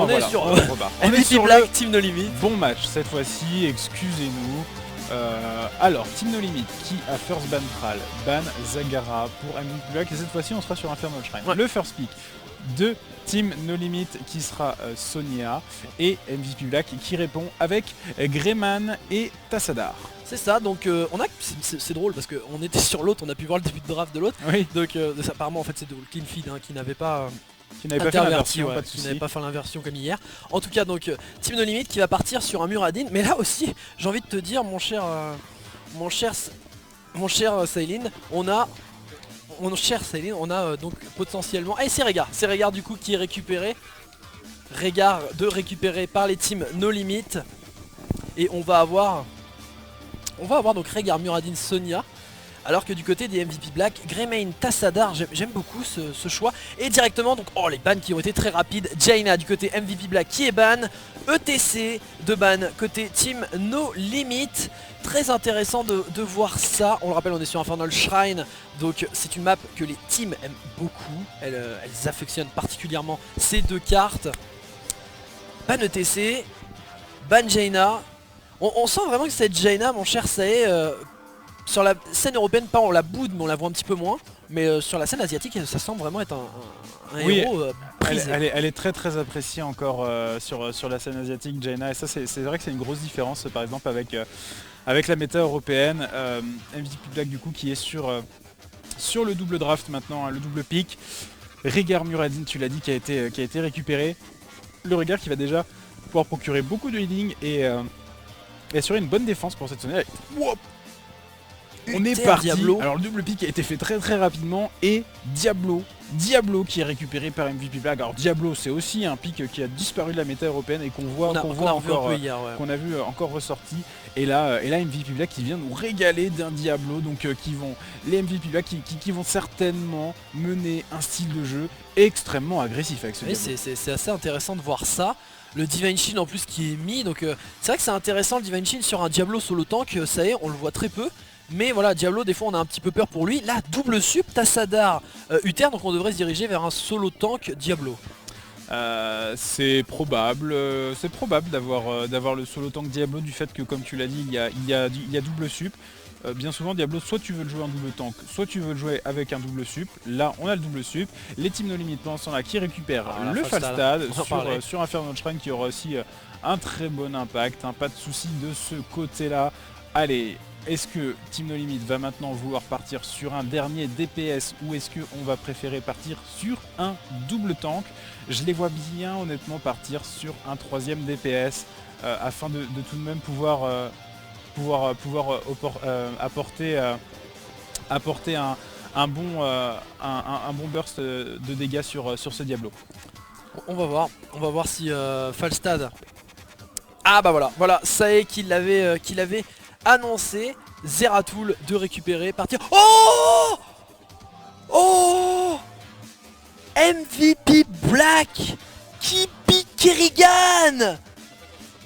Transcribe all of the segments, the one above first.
on est voilà, sur on repart. On est MVP sur Black, le Team No Limit. bon match cette fois-ci, excusez-nous. Alors, Team No Limit qui a first ban Thrall, ban Zagara pour MVP Black et cette fois-ci on sera sur Infernal Shrine. Ouais. Le first pick de Team No Limit qui sera Sonia et MVP Black qui répond avec Greyman et Tassadar. C'est ça, donc on a, c'est drôle parce qu'on était sur l'autre, on a pu voir le début de draft de l'autre. Oui, Donc apparemment en fait c'est de clean feed hein, qui n'avait pas qui n'avait pas fait interverti, l'inversion, ouais, pas de qui n'avait soucis. pas fait l'inversion comme hier. En tout cas donc Team No Limit qui va partir sur un Muradin, mais là aussi j'ai envie de te dire mon cher Sailin, on a donc potentiellement, et c'est Régard du coup qui est récupéré. Régard récupéré par les teams No Limit. Et on va avoir donc Régard, Muradin, Sonia. Alors que du côté des MVP Black, Greymane, Tassadar, j'aime beaucoup ce choix. Et directement, donc les bans qui ont été très rapides. Jaina du côté MVP Black qui est ban. ETC de ban côté Team No Limit. Très intéressant de voir ça. On le rappelle, on est sur Infernal Shrine. Donc c'est une map que les teams aiment beaucoup. Elles affectionnent particulièrement ces deux cartes. Ban ETC, ban Jaina. On sent vraiment que cette Jaina, mon cher Sae, sur la scène européenne, pas on la boude, mais on la voit un petit peu moins. Mais sur la scène asiatique, ça semble vraiment être un héros prisé. Elle est très très appréciée encore sur la scène asiatique, Jaina. Et ça, c'est vrai que c'est une grosse différence, par exemple, avec la méta européenne. MVP Black, du coup, qui est sur le double draft maintenant, hein, le double pick. Régard Muradin, tu l'as dit, qui a été récupéré. Le Régard qui va déjà pouvoir procurer beaucoup de healing et assurer une bonne défense pour cette Sonia. Wow, on est parti. Diablo. Alors le double pick a été fait très très rapidement et Diablo qui est récupéré par MVP Black. Alors Diablo, c'est aussi un pick qui a disparu de la méta européenne et qu'on voit encore hier, ouais. qu'on a vu encore ressorti. Et là MVP Black qui vient nous régaler d'un Diablo, donc les MVP Black qui vont certainement mener un style de jeu extrêmement agressif avec ce Oui, Diablo. c'est assez intéressant de voir ça. Le Divine Shield en plus qui est mis, donc c'est vrai que c'est intéressant le Divine Shield sur un Diablo solo tank, ça y est, on le voit très peu. Mais voilà, Diablo, des fois on a un petit peu peur pour lui. Là, double sup, Tassadar, Uther, donc on devrait se diriger vers un solo tank Diablo. C'est probable d'avoir le solo tank Diablo du fait que, comme tu l'as dit, il y a double sup. Bien souvent Diablo, soit tu veux le jouer en double tank, soit tu veux le jouer avec un double sup. Là on a le double sup. Les teams No Limit pendant ce temps-là qui récupèrent le Falstad sur Infernal Shrine qui aura aussi un très bon impact, hein, pas de souci de ce côté là. Allez, est-ce que Team No Limit va maintenant vouloir partir sur un dernier DPS ou est-ce qu'on va préférer partir sur un double tank? Je les vois bien honnêtement partir sur un troisième DPS afin de tout de même pouvoir apporter un bon burst de dégâts sur ce Diablo. On va voir si Falstad... Ah bah voilà, ça y est qu'il avait annoncé. Zeratul de récupérer, partir... Oh MVP Black qui pique Kerrigan.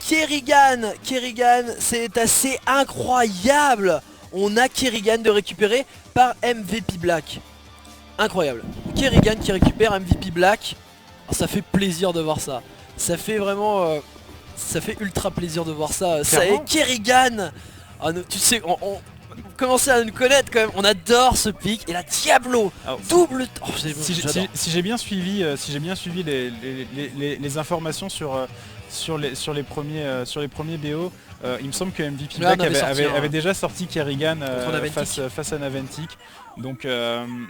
Kerrigan, c'est assez incroyable. On a Kerrigan de récupérer par MVP Black. Incroyable. Kerrigan qui récupère MVP Black. Oh, ça fait plaisir de voir ça. Ça fait vraiment... ça fait ultra plaisir de voir ça. Ça est Kerrigan. Oh, tu sais, on commençait à nous connaître quand même. On adore ce pic. Et la Diablo. Alors, double... Oh, si j'ai bien suivi les informations sur les premiers BO, il me semble que MVP Black avait déjà sorti Kerrigan face à Naventic. Donc,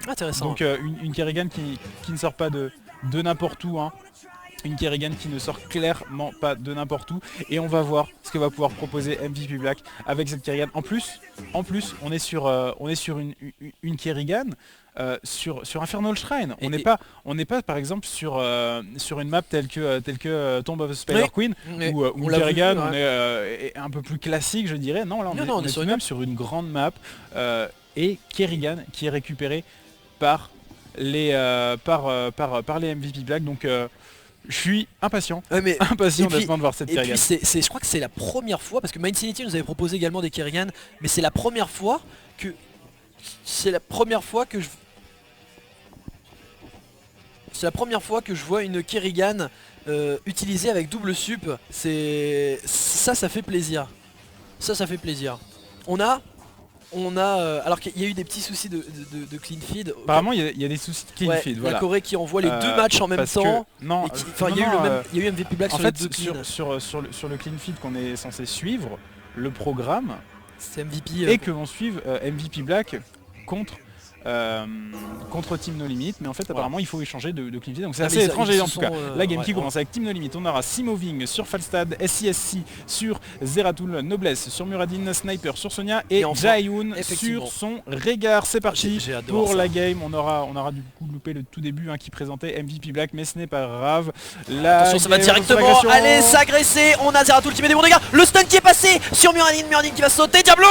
intéressant. Donc une Kerrigan qui ne sort pas de n'importe où, hein. Une Kerrigan qui ne sort clairement pas de n'importe où. Et on va voir ce que va pouvoir proposer MVP Black avec cette Kerrigan. En plus, on est sur une Kerrigan sur Infernal Shrine. On n'est pas par exemple sur une map telle que Tomb of the Spider Queen où Kerrigan est un peu plus classique, je dirais. Non, là on est tout de même sur une grande map et Kerrigan qui est récupéré par les MVP Black. Donc je suis impatient de voir cette Kerrigan. Et puis je crois que c'est la première fois, parce que Mindsanity nous avait proposé également des Kerrigan, mais c'est la première fois que C'est la première fois que je vois une Kerrigan utilisée avec double sup. Ça fait plaisir. Ça fait plaisir. On a alors qu'il y a eu des petits soucis de clean feed. Apparemment il y a des soucis de clean feed, voilà. La Corée qui envoie les deux matchs en même temps. Non, il y a eu MVP Black en sur fait, les deux clean. sur le clean feed qu'on est censé suivre, le programme c'est MVP et que l'on suive MVP Black contre Team No Limit, mais en fait apparemment il faut échanger de clean feed, donc c'est assez étrange. En tout cas la game qui commence avec Team No Limit. On aura Simoving sur Falstad, SISC sur Zeratul, Noblesse sur Muradin, Sniper sur Sonia et Jaehoon sur son Rehgar. C'est parti pour la game. On aura du coup loupé le tout début qui présentait MVP Black, mais ce n'est pas grave. Attention, ça va directement aller s'agresser. On a Zeratul qui met des bons dégâts. Le stun qui est passé sur Muradin, qui va sauter. Diablo,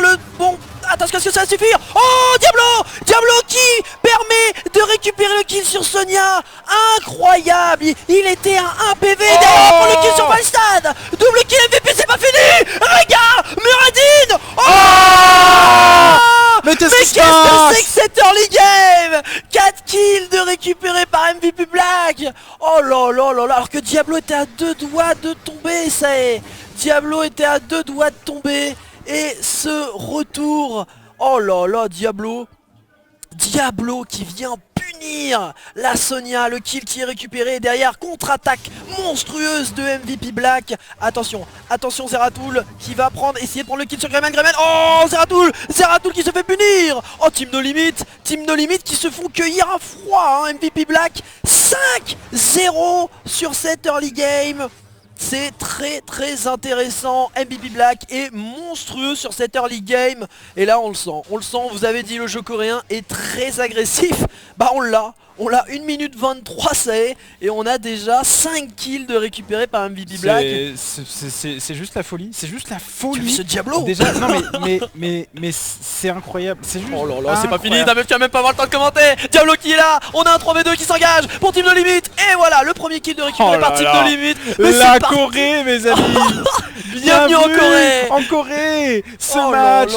le bon. Attention, est-ce que ça va suffire? Oh, Diablo qui permet de récupérer le kill sur Sonia. Incroyable. Il était à 1 PV derrière pour le kill sur Falstad. Double kill MVP, c'est pas fini. Regarde, Muradin. Oh, mais qu'est-ce que c'est que cette early game? 4 kills de récupérer par MVP Black. Oh là là là là. Alors que Diablo était à 2 doigts de tomber, ça y est. Diablo était à 2 doigts de tomber. Et ce retour, oh là là, Diablo qui vient punir la Sonia, le kill qui est récupéré et derrière contre-attaque monstrueuse de MVP Black. Attention Zeratul qui va essayer de prendre le kill sur Greymane. Oh, Zeratul qui se fait punir. Oh, Team No Limit qui se font cueillir à froid, MVP Black 5-0 sur cette early game. C'est très intéressant. MVP Black est monstrueux sur cette early game. Et là on le sent, vous avez dit le jeu coréen est très agressif. Bah on l'a 1 minute 23 ça est. Et on a déjà 5 kills de récupérer par MVP Black. C'est juste la folie. C'est juste la folie. Ce Diablo déjà, non mais c'est incroyable. C'est juste. Oh là là, c'est pas fini, tu vas même pas avoir le temps de commenter. Diablo qui est là. On a un 3v2 qui s'engage pour Team No Limit. Et voilà, le premier kill de récupérer par Team No Limit. La Corée, mes amis. Bienvenue en Corée. Ce match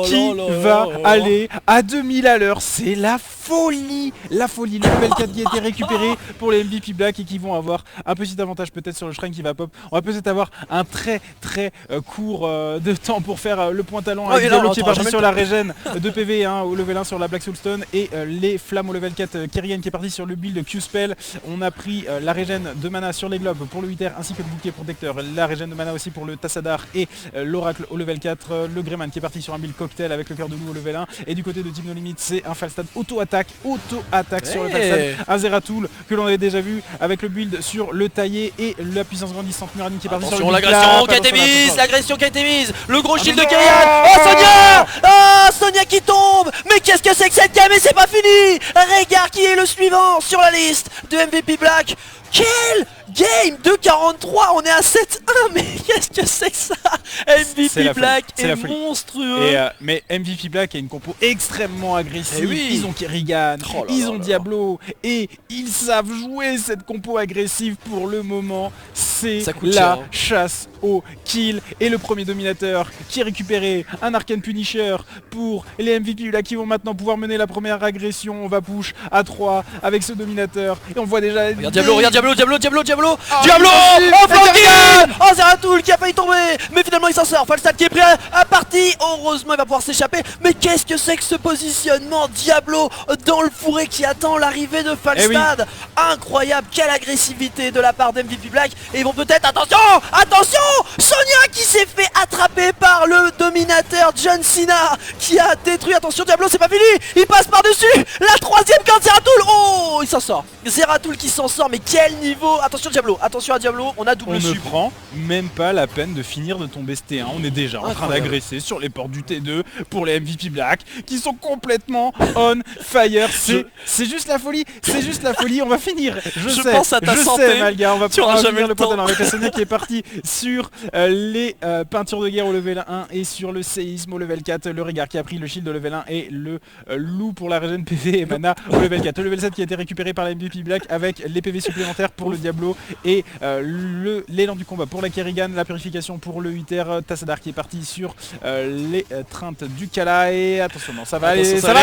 qui va aller à 2000 à l'heure. C'est la folie. Le level 4 qui a été récupéré pour les MVP Black et qui vont avoir un petit avantage peut-être sur le shrine qui va pop. On va peut-être avoir un très court de temps pour faire le point talent avec Diablo qui est parti sur la régène de PV au level 1 sur la Black Soulstone et les flammes au level 4. Kerrigan qui est parti sur le build Q-Spell. On a pris la régène de mana sur les globes pour le 8R ainsi que le bouclier protecteur. La régène de mana aussi pour le Tassadar et l'Oracle au level 4. Le Greymane qui est parti sur un build cocktail avec le cœur de loup au level 1. Et du côté de Team No Limit, c'est un Falstad auto-attaque sur le Falstad. Un Zeratul que l'on avait déjà vu avec le build sur le taillé et la puissance grandissante Muradin qui est parti sur le l'agression qui a été mise, le gros shield de Kerrigan. Oh Sonia, Sonia qui tombe. Mais qu'est-ce que c'est que cette game? Et c'est pas fini. Rehgar qui est le suivant sur la liste de MVP Black. Quel game de 43, on est à 7-1, mais qu'est-ce que c'est que ça? MVP Black est monstrueux. Mais MVP Black a une compo extrêmement agressive. Oui. Ils ont Kerrigan, ils ont Diablo et ils savent jouer cette compo agressive pour le moment. C'est la chasse au kill et le premier dominateur qui est récupéré, un Arcane Punisher pour les MVP Black qui vont maintenant pouvoir mener la première agression. On va push à 3 avec ce dominateur et on voit déjà... Regarde Diablo oh Zeratul qui a failli tomber, mais finalement il s'en sort. Falstad qui est pris à partie. Heureusement il va pouvoir s'échapper. Mais qu'est-ce que c'est que ce positionnement? Diablo dans le fourré qui attend l'arrivée de Falstad. Incroyable, quelle agressivité de la part d'MVP Black. Et ils vont peut-être, attention Sonia qui s'est fait attraper par le dominateur John Cena qui a détruit. Attention Diablo, c'est pas fini, il passe par dessus. La troisième quand Zeratul, oh il s'en sort. Zeratul qui s'en sort, mais quel niveau. Attention à Diablo, on a double sup. On ne prend même pas la peine de finir de tomber ce T1. On est déjà en train d'agresser sur les portes du T2 pour les MVP Black qui sont complètement on fire. C'est juste la folie, on va finir. Je pense à ta santé. Malga, on va pouvoir finir le point talent avec la Sonia qui est partie sur les peintures de guerre au level 1 et sur le séisme au level 4, le Régard qui a pris le shield au level 1 et le loup pour la régène PV et mana au level 4. Le level 7 qui a été récupéré par la MVP Black avec les PV supplémentaires pour le Diablo et l'élan du combat pour la Kerrigan, la purification pour le 8R, Tassadar qui est parti sur les treintes du Kala et attention, non, ça va aller, ça va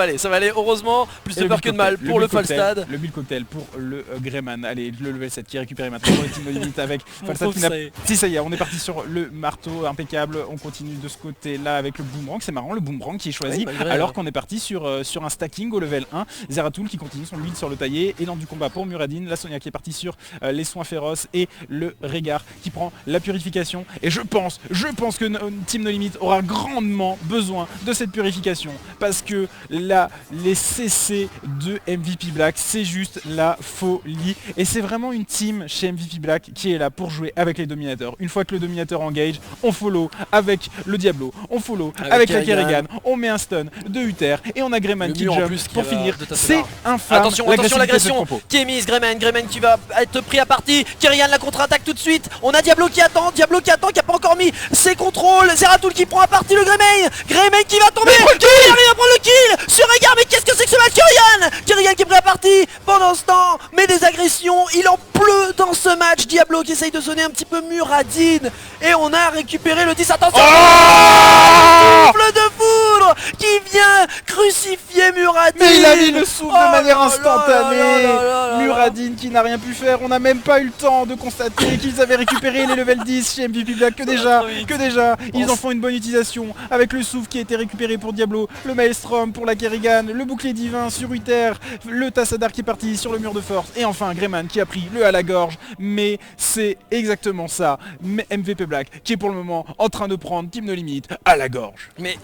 aller, ça va aller, heureusement, plus de peur que de mal pour le Falstad. Le build cocktail pour le Greyman, allez, le level 7 qui est récupéré maintenant pour les teams limite avec Falstad qui n'a... Si ça y est, on est parti sur le marteau, impeccable, on continue de ce côté-là avec le boomerang, c'est marrant, le boomerang qui est choisi alors qu'on est parti sur un stacking au level 1, Zeratul qui continue son build sur le taillé, élan du combat pour Muradin, la Sonia qui est partie sur les soins féroces et le Régard qui prend la purification et je pense que Team No Limit aura grandement besoin de cette purification parce que là les CC de MVP Black c'est juste la folie et c'est vraiment une team chez MVP Black qui est là pour jouer avec les dominateurs. Une fois que le dominateur engage, on follow avec le Diablo, on follow avec la Kerrigan, on met un stun de Uther et on a Greyman qui jump pour finir. C'est infâme. Attention l'agression qui est mise, Greyman qui va être pris à partie, Kerrigan la contre-attaque tout de suite, on a Diablo qui attend, qui a pas encore mis ses contrôles, Zeratul qui prend à partie le Greyman qui va tomber, Kerrigan va prendre le kill sur Régard, mais qu'est-ce que c'est que ce match? Kerrigan qui est pris à partie pendant ce temps, mais des agressions, il en pleut dans ce match, Diablo qui essaye de zoner un petit peu Muradin, et on a récupéré le 10, attention, souffle de foudre qui vient crucifier Muradin. Mais il a mis le souffle de manière instantanée. Muradin qui n'a rien pu faire, on n'a même pas eu le temps de constater qu'ils avaient récupéré les level 10 chez MVP Black, que déjà ils en font une bonne utilisation avec le souffle qui a été récupéré pour Diablo, le Maelstrom pour la Kerrigan, le bouclier divin sur Uther, le Tassadar qui est parti sur le mur de force et enfin Greyman qui a pris le à la gorge, mais c'est exactement ça, MVP Black qui est pour le moment en train de prendre Team No Limit à la gorge. Mais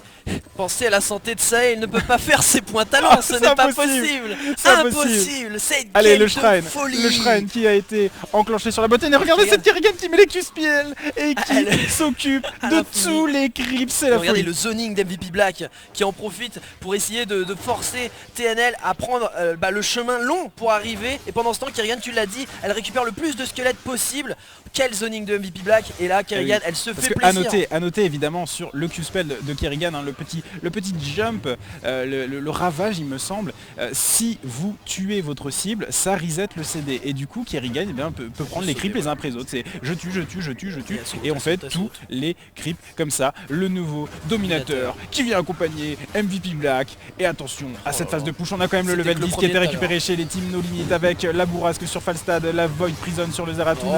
pensez à la santé de ça, il ne peut pas faire ses points talents, ce n'est pas possible. C'est impossible. C'est allez, le shrine qui a été enclenché sur la boîte et regardez cette Kerrigan qui met les QSPL et qui s'occupe de tous les creeps, c'est la folie. Regardez le zoning d'MVP Black qui en profite pour essayer de forcer TNL à prendre le chemin long pour arriver, et pendant ce temps Kerrigan, tu l'as dit, elle récupère le plus de squelettes possible. Quel zoning de MVP Black, et là Kerrigan elle se fait plaisir. À noter évidemment sur le Q-spell de Kerrigan, hein, le petit jump, le ravage il me semble, si vous tuez votre cible ça reset le CD et du coup Kerrigan peut prendre les creeps les uns après les autres, c'est je tue et on fait tous les creeps comme ça. Le nouveau dominateur qui vient accompagner MVP Black, et attention à cette phase de push, on a quand même le level 10 qui a été récupéré chez les teams No Limit avec la bourrasque sur Falstad, la Void Prison sur le Zeratul,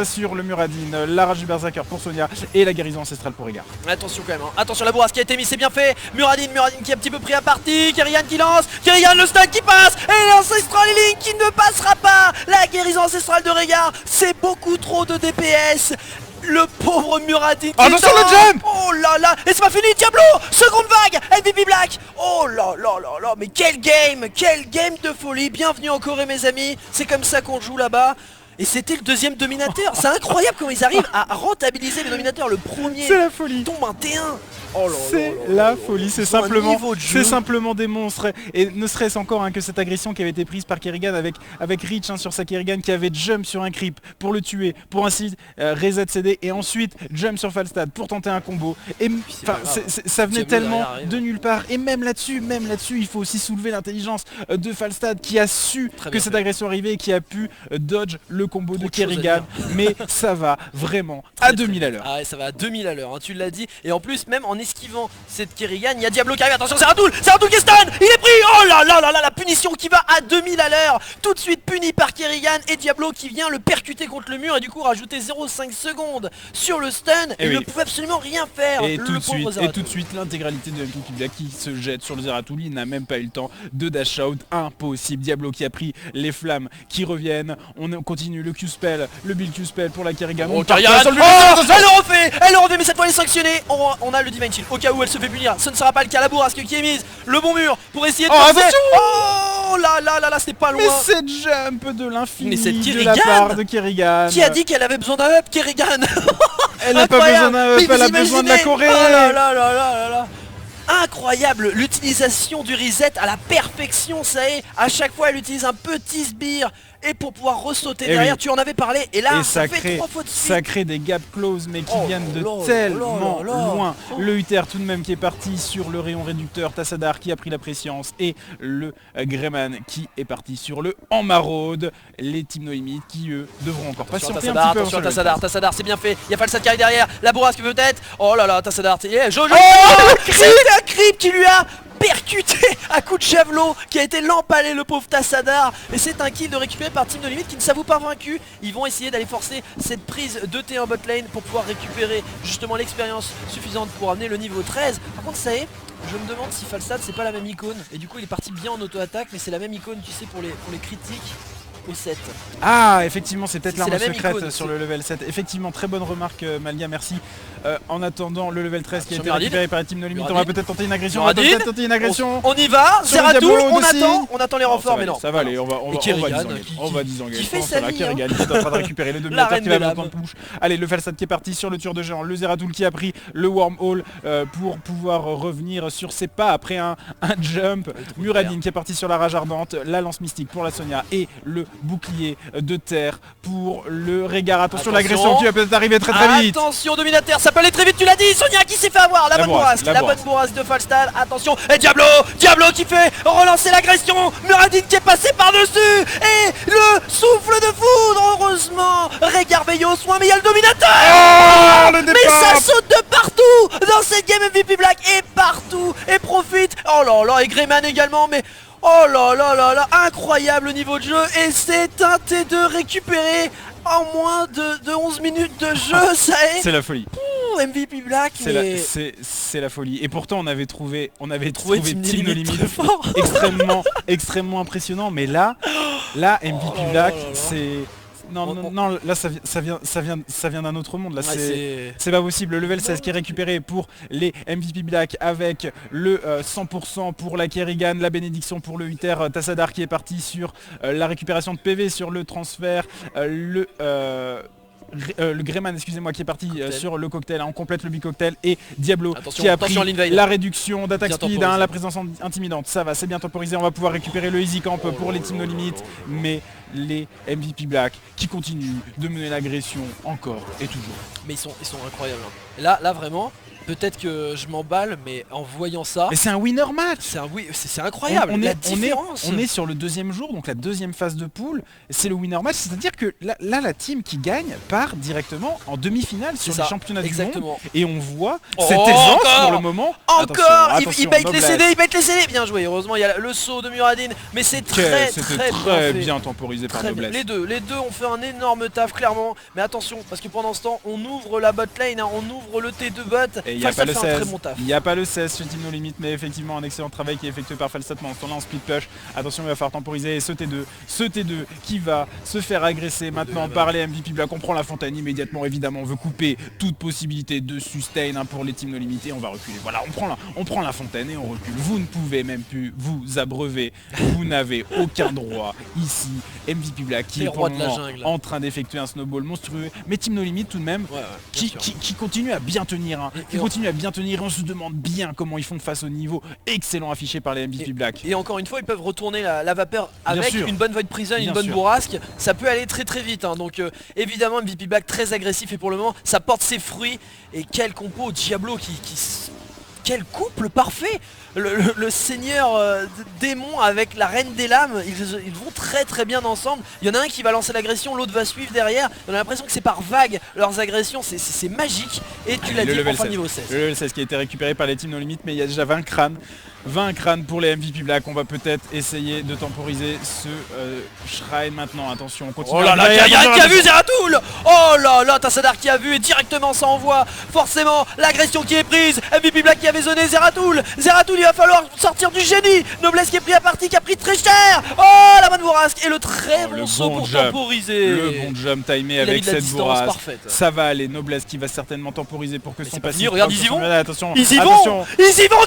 sur le Muradin, la rage du Berserker pour Sonia et la guérison ancestrale pour Régard. Attention quand même, hein. Attention, la bourrasque qui a été mise, c'est bien fait. Muradin qui est un petit peu pris à partie, Kerrigan qui lance, Kerrigan le stun qui passe, et l'ancestral Link qui ne passera pas. La guérison ancestrale de Régard, c'est beaucoup trop de DPS. Le pauvre Muradin qui attention le jump. Oh là là, et c'est pas fini, Diablo, seconde vague, MVP Black. Oh là là là là, mais quel game de folie. Bienvenue en Corée mes amis, c'est comme ça qu'on joue là-bas. Et c'était le deuxième dominateur. C'est incroyable comment ils arrivent à rentabiliser les dominateurs. Le premier, c'est la folie, tombe un T1. Oh c'est la folie, c'est simplement des monstres. Et ne serait-ce encore que cette agression qui avait été prise par Kerrigan avec Reach sur sa Kerrigan qui avait jump sur un creep pour le tuer, pour ainsi reset CD et ensuite jump sur Falstad pour tenter un combo. Et ça venait tellement de nulle part. Et même là-dessus, il faut aussi soulever l'intelligence de Falstad qui a su que cette agression arrivait et qui a pu dodge le combo de Kerrigan. Mais ça va vraiment à 2000 à l'heure. Ah ouais, ça va à 2000 à l'heure, hein, tu l'as dit. Et en plus, même en esquivant cette Kerrigan, il y a Diablo qui arrive, attention, Zeratul qui est stun, il est pris. Oh là là là là, la punition qui va à 2000 à l'heure, tout de suite puni par Kerrigan, et Diablo qui vient le percuter contre le mur et du coup rajouter 0,5 secondes sur le stun, et il ne pouvait absolument rien faire. Et tout de suite l'intégralité de MVP Black qui se jette sur le Zeratul, il n'a même pas eu le temps de dash out, impossible. Diablo qui a pris les flammes qui reviennent, on continue le Q-spell, le build Q-spell pour la Kerrigan. Elle le refait, mais cette fois elle est sanctionnée. On a le Divine Shield au cas où elle se fait punir. Ce ne sera pas le cas. La bourrasque qui est mise, le bon mur pour essayer de passer. Oh là là là là, c'était pas loin. Mais cette jump de l'infini de la part de Kerrigan. Qui a dit qu'elle avait besoin d'un up, Kerrigan? Elle n'a pas besoin d'un up, elle a besoin de la Corée. Oh là là là là là là. incroyable, l'utilisation du reset à la perfection, ça est, à chaque fois elle utilise un petit sbire et pour pouvoir ressauter derrière, oui. Tu en avais parlé et là ça fait 3 fois de suite. Ça crée des gap close mais qui viennent de tellement loin. Le Uther tout de même qui est parti sur le rayon réducteur, Tassadar qui a pris la préscience et le Greyman qui est parti sur le en maraude. Les Team No Limit qui eux devront encore patienter un petit peu. Attention Tassadar, c'est bien fait, il y a Falstad qui arrive derrière, la bourrasque peut-être. Oh là là, Tassadar, Jojo, c'est un creep qui lui a percuté à coup de javelot, qui a été l'empalé le pauvre Tassadar. Et c'est un kill de récupérer par Team No Limit qui ne s'avoue pas vaincu. Ils vont essayer d'aller forcer cette prise de T1 bot lane pour pouvoir récupérer justement l'expérience suffisante pour amener le niveau 13. Par contre ça y est, je me demande si Falstad c'est pas la même icône. Et du coup il est parti bien en auto-attaque, mais c'est la même icône tu sais pour les critiques au 7. Ah effectivement c'est peut-être l'arme secrète icône, sur le level 7. Effectivement très bonne remarque Malga, merci. En attendant le level 13 qui a été récupéré par la Team No Limit, on va peut-être tenter une agression. On y va, Zeratul, on attend les renforts mais non. Ça va aller, on va désengager. Qui fait sa vie, Kerrigan qui est en train de récupérer le demi-attaque qui va mettre en push. Allez le Falstad qui est parti sur le tueur de géant, le Zeratul qui a pris le wormhole pour pouvoir revenir sur ses pas après un jump. Muradin qui est parti sur la rage ardente, la lance mystique pour la Sonia et le bouclier de terre pour le Rehgar. Attention l'agression qui va peut-être arriver très vite. Attention dominateur, ça peut aller très vite, tu l'as dit. Sonia qui s'est fait avoir, la bonne bourrasque de Falstad. Attention, et Diablo qui fait relancer l'agression. Muradin qui est passé par dessus et le souffle de foudre. Heureusement Rehgar Veillot soin, mais il y a le dominateur. Mais ça saute de partout dans cette game. MVP Black et partout et profite. Oh là là, et Greyman également, mais oh là là là là, incroyable niveau de jeu. Et c'est un T2 récupéré en moins de 11 minutes de jeu. Ça est, c'est la folie. MVP Black, c'est la folie. Et pourtant on avait trouvé Team No Limit extrêmement impressionnant. Mais là MVP Black c'est... Non, là ça vient d'un autre monde. Là c'est pas possible. Le level 16 qui est récupéré pour les MVP Black avec le 100% pour la Kerrigan, la bénédiction pour le Uther, Tassadar qui est parti sur la récupération de PV sur le transfert, le Greyman excusez-moi qui est parti sur le cocktail, on complète le cocktail et Diablo qui a pris la réduction d'attaque speed, la présence intimidante, ça va, c'est bien temporisé, on va pouvoir récupérer le easy camp pour les Team No Limit, mais les MVP Black qui continuent de mener l'agression encore et toujours. Mais ils sont incroyables. Là vraiment, peut-être que je m'emballe, mais en voyant ça... Mais c'est un winner match. C'est incroyable, la différence. On est sur le deuxième jour, donc la deuxième phase de pool, c'est le winner match, c'est-à-dire que là la team qui gagne part directement en demi-finale sur les championnats du monde. Et on voit cette aisance pour le moment. Encore, il bait les CD, bien joué, heureusement il y a le saut de Muradin, mais c'est très bien temporisé par Noblesse. Les deux ont fait un énorme taf clairement, mais attention, parce que pendant ce temps, on ouvre la bot lane, on ouvre le T2 bot. Il n'y a pas le 16, il n'y a pas le 16 sur Team No Limit, mais effectivement un excellent travail qui est effectué par Falstad pendant ce temps là en speed push. Attention, il va falloir temporiser et ce T2 qui va se faire agresser maintenant par les MVP Black. On prend la fontaine immédiatement, évidemment, on veut couper toute possibilité de sustain pour les Team No Limit et on va reculer. Voilà, on prend la fontaine et on recule. Vous ne pouvez même plus vous abreuver, vous n'avez aucun droit ici. MVP Black qui est pour le moment en train d'effectuer un snowball monstrueux, mais Team No Limit tout de même qui continue à bien tenir, continue à bien tenir, on se demande bien comment ils font face au niveau excellent affiché par les MVP Black. Et encore une fois, ils peuvent retourner la vapeur avec une bonne Void Prison, une bonne bourrasque, ça peut aller très vite. Donc évidemment MVP Black très agressif et pour le moment ça porte ses fruits. Et quel compo, Diablo quel couple parfait. Le seigneur démon avec la reine des lames, ils vont très bien ensemble. Il y en a un qui va lancer l'agression, l'autre va suivre derrière. On a l'impression que c'est par vague leurs agressions, c'est magique. Et tu l'as dit, enfin niveau 16. Le level 16 qui a été récupéré par les Team No Limit, mais il y a déjà 20 crânes pour les MVP Black. On va peut-être essayer de temporiser ce shrine maintenant. Attention, on continue. Oh là là, qui a vu Zeratul. Oh là là, Tassadar qui a vu et directement ça envoie forcément l'agression qui est prise. MVP Black qui avait zoné Zeratul, il va falloir sortir du génie. Noblesse qui est pris à partie, qui a pris très cher. Oh la bonne bourrasque et le très bon saut pour temporiser. Le bon jump timé avec cette bourrasque. Ça va aller, Noblesse qui va certainement temporiser pour que c'est pas si. Regarde, ils y vont. Attention, ils y vont,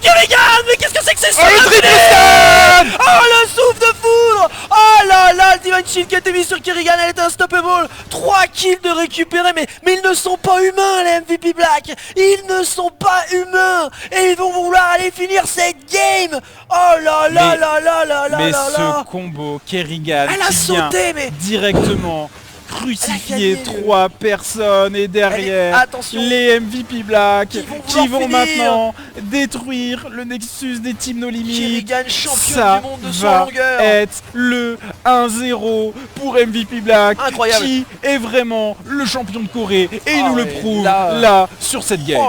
Kerrigan. Mais qu'est-ce que c'est que c'est ça? le triple stun. Oh le souffle de foudre. Oh là là, le Divine shield qui a été mis sur Kerrigan, elle est unstoppable. 3 kills de récupérer, mais ils ne sont pas humains les MVP Black. Ils ne sont pas humains. Et ils vont vouloir aller finir cette game. Oh là là là là là là mais là là. ce combo Kerrigan Elle a qui vient sauté, mais... directement crucifier Elle a gagné, 3 personnes et derrière Attention, les MVP Black qui vont vont finir. maintenant détruire le Nexus des Team No Limit. Kerrigan champion Ça du monde de son va longueur. être le 1-0 pour MVP Black, Incroyable. qui est vraiment le champion de Corée et il Ah nous le ouais, prouve là, là sur cette game. Oh